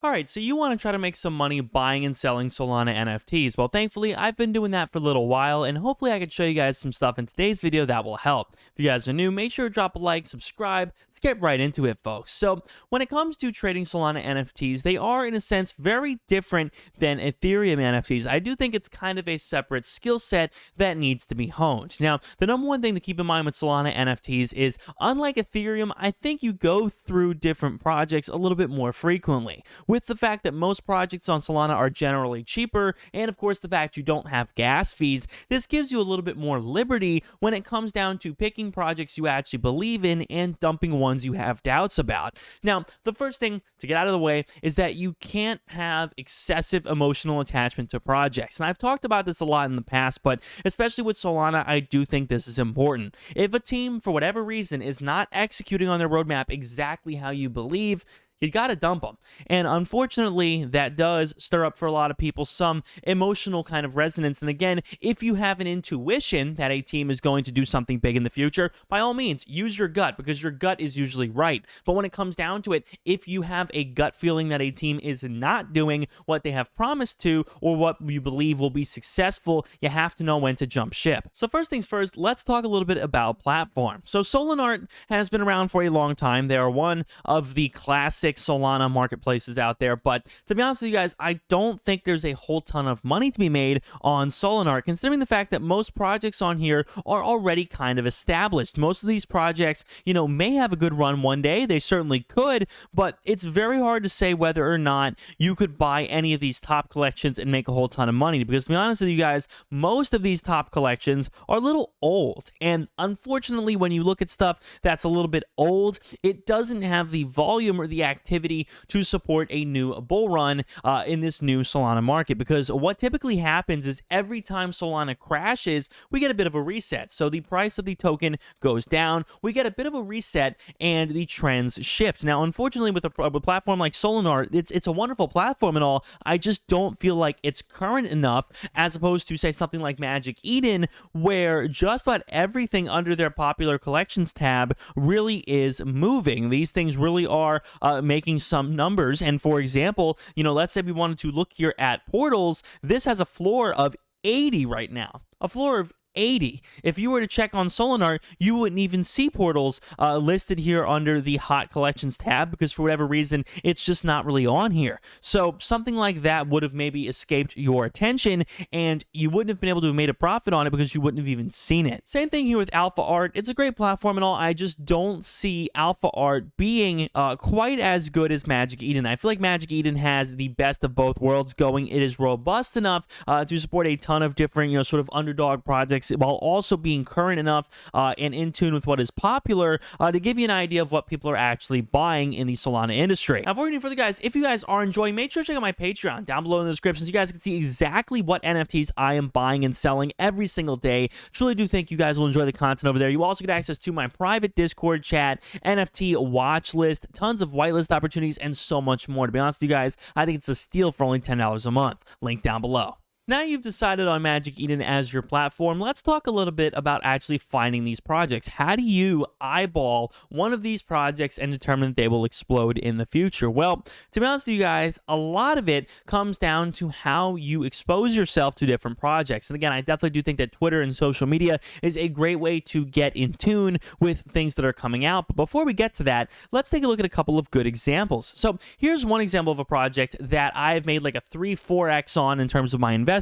Alright, so you want to try to make some money buying and selling Solana NFTs. Well, thankfully, I've been doing that for a little while, and hopefully I can show you guys some stuff in today's video that will help. If you guys are new, make sure to drop a like, subscribe. Let's get right into it, folks. So, when it comes to trading Solana NFTs, they are, in a sense, very different than Ethereum NFTs. I do think it's kind of a separate skill set that needs to be honed. Now, the number one thing to keep in mind with Solana NFTs is, unlike Ethereum, I think you go through different projects a little bit more frequently. With the fact that most projects on Solana are generally cheaper, and of course the fact you don't have gas fees, this gives you a little bit more liberty when it comes down to picking projects you actually believe in and dumping ones you have doubts about. Now, the first thing to get out of the way is that you can't have excessive emotional attachment to projects. And I've talked about this a lot in the past, but especially with Solana, I do think this is important. If a team, for whatever reason, is not executing on their roadmap exactly how you believe, you gotta dump them. And unfortunately, that does stir up for a lot of people some emotional kind of resonance. And again, if you have an intuition that a team is going to do something big in the future, by all means, use your gut, because your gut is usually right. But when it comes down to it, if you have a gut feeling that a team is not doing what they have promised to, or what you believe will be successful, you have to know when to jump ship. So first things first, let's talk a little bit about platform. So Solana has been around for a long time. They are one of the classic Solana marketplaces out there, but to be honest with you guys, I don't think there's a whole ton of money to be made on Solana, considering the fact that most projects on here are already kind of established. Most of these projects, may have a good run one day. They certainly could, but it's very hard to say whether or not you could buy any of these top collections and make a whole ton of money, because to be honest with you guys, most of these top collections are a little old, and unfortunately, when you look at stuff that's a little bit old, it doesn't have the volume or the activity to support a new bull run in this new Solana market, because what typically happens is every time Solana crashes, we get a bit of a reset. So the price of the token goes down, we get a bit of a reset, and the trends shift. Now, unfortunately, with a platform like Solana, it's a wonderful platform and all, I just don't feel like it's current enough, as opposed to, say, something like Magic Eden, where just about everything under their popular collections tab really is moving. These things really are making some numbers. And for example, let's say we wanted to look here at portals. This has a floor of 80 right now. A floor of 80. If you were to check on Solana, you wouldn't even see portals listed here under the hot collections tab, because for whatever reason, it's just not really on here. So something like that would have maybe escaped your attention, and you wouldn't have been able to have made a profit on it because you wouldn't have even seen it. Same thing here with Alpha Art. It's a great platform and all. I just don't see Alpha Art being quite as good as Magic Eden. I feel like Magic Eden has the best of both worlds going. It is robust enough to support a ton of different, sort of underdog projects, while also being current enough and in tune with what is popular to give you an idea of what people are actually buying in the Solana industry. Now, before we do further, guys, if you guys are enjoying, make sure to check out my Patreon down below in the description, so you guys can see exactly what NFTs I am buying and selling every single day. Truly do think you guys will enjoy the content over there. You also get access to my private Discord chat, NFT watch list, tons of whitelist opportunities, and so much more. To be honest with you guys, I think it's a steal for only $10 a month. Link down below. Now you've decided on Magic Eden as your platform, let's talk a little bit about actually finding these projects. How do you eyeball one of these projects and determine that they will explode in the future? Well, to be honest with you guys, a lot of it comes down to how you expose yourself to different projects. And again, I definitely do think that Twitter and social media is a great way to get in tune with things that are coming out. But before we get to that, let's take a look at a couple of good examples. So here's one example of a project that I've made like a 3-4x on in terms of my investment,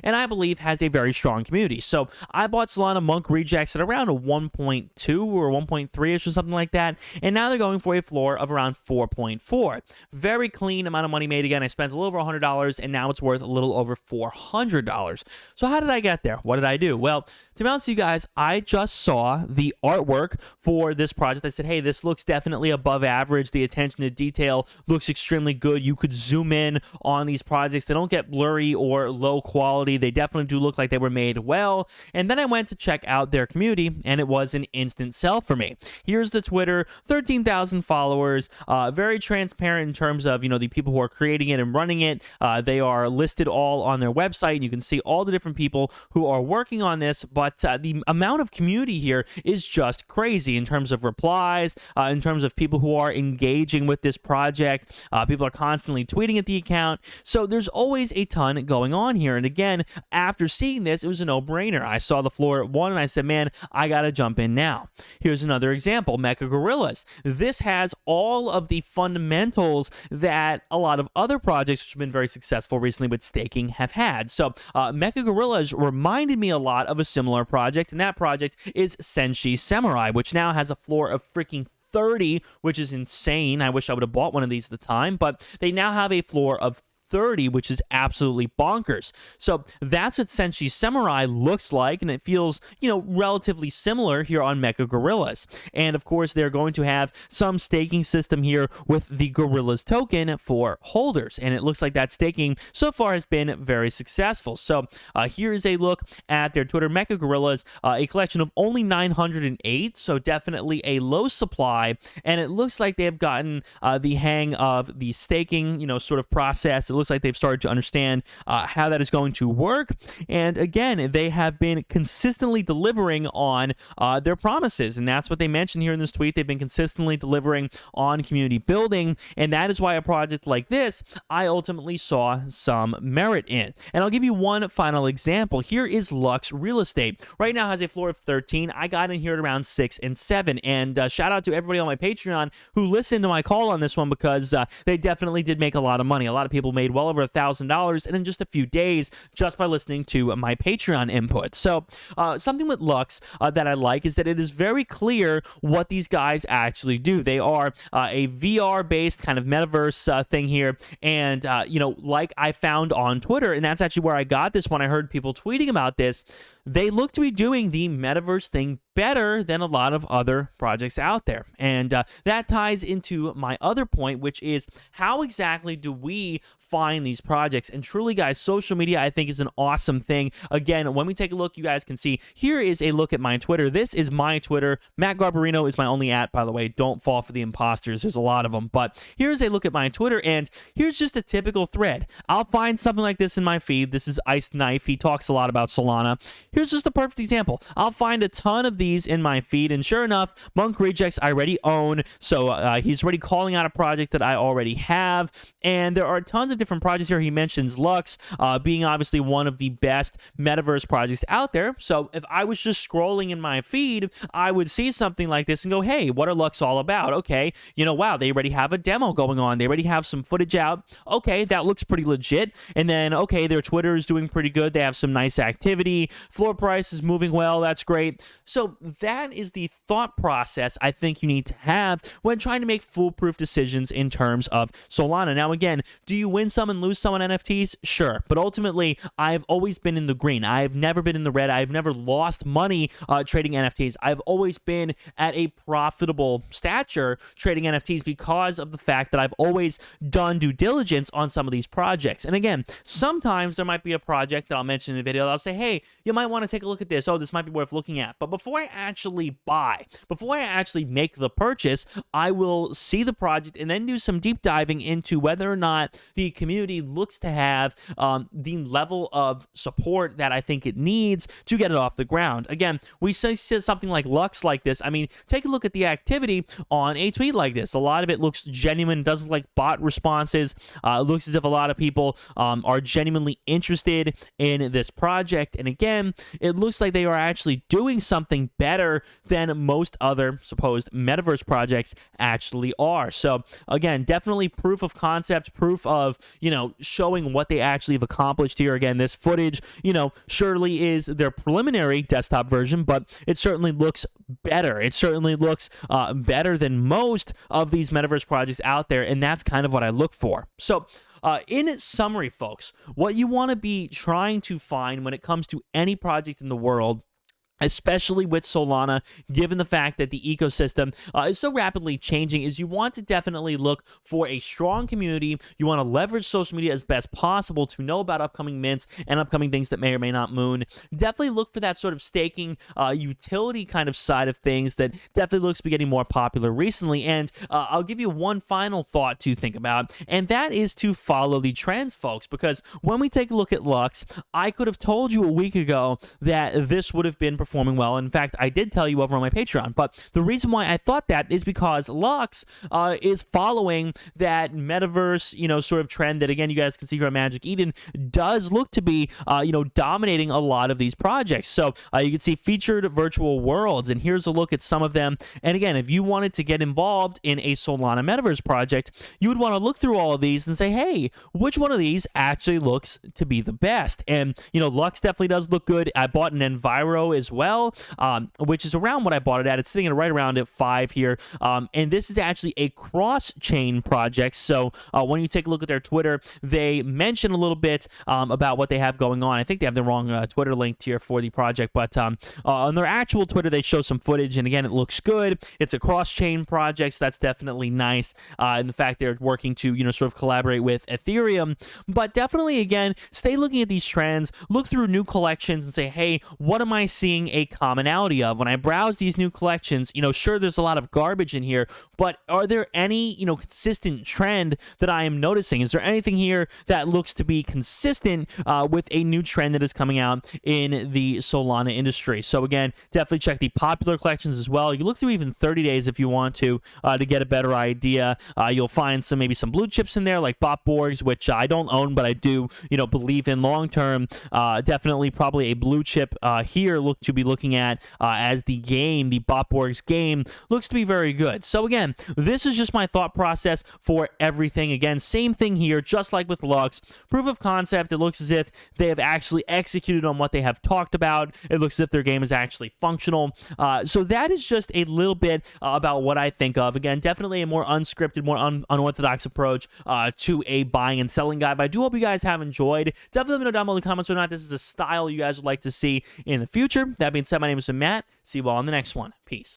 and I believe has a very strong community. So I bought Solana Monk Rejects at around a 1.2 or 1.3ish or something like that, and now they're going for a floor of around 4.4. Very clean amount of money made. Again, I spent a little over $100, and now it's worth a little over $400. So how did I get there? What did I do? Well, to be honest with you guys, I just saw the artwork for this project. I said, hey, this looks definitely above average. The attention to detail looks extremely good. You could zoom in on these projects. They don't get blurry or low low quality. They definitely do look like they were made well. And then I went to check out their community, and it was an instant sell for me. Here's the Twitter, 13,000 followers, very transparent in terms of, the people who are creating it and running it. They are listed all on their website. You can see all the different people who are working on this, but the amount of community here is just crazy in terms of replies, in terms of people who are engaging with this project. People are constantly tweeting at the account. So there's always a ton going on here. And again, after seeing this, it was a no-brainer. I saw the floor at 1 and I said, man, I gotta jump in now. Here's another example, Mecha Gorillas. This has all of the fundamentals that a lot of other projects which have been very successful recently with staking have had. So Mecha Gorillas reminded me a lot of a similar project, and that project is Senshi Samurai, which now has a floor of freaking 30, which is insane. I wish I would have bought one of these at the time, but they now have a floor of 30, which is absolutely bonkers. So that's what Senshi Samurai looks like, and it feels, relatively similar here on Mecha Gorillas. And of course, they're going to have some staking system here with the Gorillas token for holders, and it looks like that staking so far has been very successful. So here is a look at their Twitter. Mecha Gorillas, a collection of only 908, so definitely a low supply, and it looks like they have gotten the hang of the staking, sort of process. It looks like they've started to understand how that is going to work. And again, they have been consistently delivering on their promises. And that's what they mentioned here in this tweet. They've been consistently delivering on community building. And that is why a project like this, I ultimately saw some merit in. And I'll give you one final example. Here is Lux Real Estate. Right now has a floor of 13. I got in here at around 6 and 7. And shout out to everybody on my Patreon who listened to my call on this one, because they definitely did make a lot of money. A lot of people made well over $1,000 and in just a few days just by listening to my Patreon input. So something with Lux that I like is that it is very clear what these guys actually do. They are a VR-based kind of metaverse thing here, and like I found on Twitter, and that's actually where I got this when I heard people tweeting about this. They look to be doing the metaverse thing better than a lot of other projects out there. And that ties into my other point, which is how exactly do we find these projects? And truly, guys, social media, I think, is an awesome thing. Again, when we take a look, you guys can see here is a look at my Twitter. This is my Twitter. Matt Garbarino is my only @, by the way. Don't fall for the imposters. There's a lot of them. But here's a look at my Twitter, and here's just a typical thread. I'll find something like this in my feed. This is Iced Knife. He talks a lot about Solana. Here's just a perfect example. I'll find a ton of these in my feed, and sure enough, Monk Rejects I already own, so he's already calling out a project that I already have, and there are tons of different projects here. He mentions Lux being obviously one of the best metaverse projects out there, so if I was just scrolling in my feed, I would see something like this and go, hey, what are Lux all about? Okay, wow, they already have a demo going on. They already have some footage out. Okay, that looks pretty legit. And then, okay, their Twitter is doing pretty good. They have some nice activity. Floor price is moving well. That's great. So that is the thought process I think you need to have when trying to make foolproof decisions in terms of Solana. Now, again, do you win some and lose some on NFTs? Sure. But ultimately, I've always been in the green. I've never been in the red. I've never lost money trading NFTs. I've always been at a profitable stature trading NFTs because of the fact that I've always done due diligence on some of these projects. And again, sometimes there might be a project that I'll mention in the video. I'll say, hey, you might want to take a look at this. Oh, this might be worth looking at. But before I actually buy, before I actually make the purchase, I will see the project and then do some deep diving into whether or not the community looks to have the level of support that I think it needs to get it off the ground. Again, we see something like Lux like this. I mean, take a look at the activity on a tweet like this. A lot of it looks genuine, doesn't like bot responses. It looks as if a lot of people are genuinely interested in this project. And again, it looks like they are actually doing something better than most other supposed metaverse projects actually are. So again, definitely proof of concept, proof of, showing what they actually have accomplished here. Again, this footage, surely is their preliminary desktop version, but it certainly looks better. It certainly looks better than most of these metaverse projects out there, and that's kind of what I look for. So in summary, folks, what you want to be trying to find when it comes to any project in the world especially with Solana, given the fact that the ecosystem is so rapidly changing, is you want to definitely look for a strong community. You want to leverage social media as best possible to know about upcoming mints and upcoming things that may or may not moon. Definitely look for that sort of staking utility kind of side of things that definitely looks to be getting more popular recently. And I'll give you one final thought to think about, and that is to follow the trends, folks, because when we take a look at Lux, I could have told you a week ago that this would have been performing well. In fact, I did tell you over on my Patreon, but the reason why I thought that is because Lux is following that metaverse, sort of trend that, again, you guys can see here on Magic Eden, does look to be, dominating a lot of these projects. So you can see featured virtual worlds, and here's a look at some of them. And again, if you wanted to get involved in a Solana metaverse project, you would want to look through all of these and say, hey, which one of these actually looks to be the best? And, Lux definitely does look good. I bought an Enviro as well, which is around what I bought it at. It's sitting at right around at 5 here. And this is actually a cross-chain project. So when you take a look at their Twitter, they mention a little bit about what they have going on. I think they have the wrong Twitter link here for the project, but on their actual Twitter, they show some footage, and again, it looks good. It's a cross-chain project, so that's definitely nice. And the fact they're working to, sort of collaborate with Ethereum. But definitely, again, stay looking at these trends, look through new collections and say, hey, what am I seeing a commonality of? When I browse these new collections, sure, there's a lot of garbage in here, but are there any, consistent trend that I am noticing? Is there anything here that looks to be consistent with a new trend that is coming out in the Solana industry? So again, definitely check the popular collections as well. You look through even 30 days if you want to get a better idea. You'll find maybe some blue chips in there like Botborgs, which I don't own, but I do, believe in long term. Definitely probably a blue chip here to be looking at as the Botborgs game looks to be very good. So again, this is just my thought process for everything. Again, same thing here, just like with Lux. Proof of concept, it looks as if they have actually executed on what they have talked about. It looks as if their game is actually functional. So that is just a little bit about what I think of. Again, definitely a more unscripted, more unorthodox approach to a buying and selling guide. But I do hope you guys have enjoyed. Definitely let me know down below in the comments whether or not this is a style you guys would like to see in the future. That being said, my name is Matt. See you all in the next one. Peace.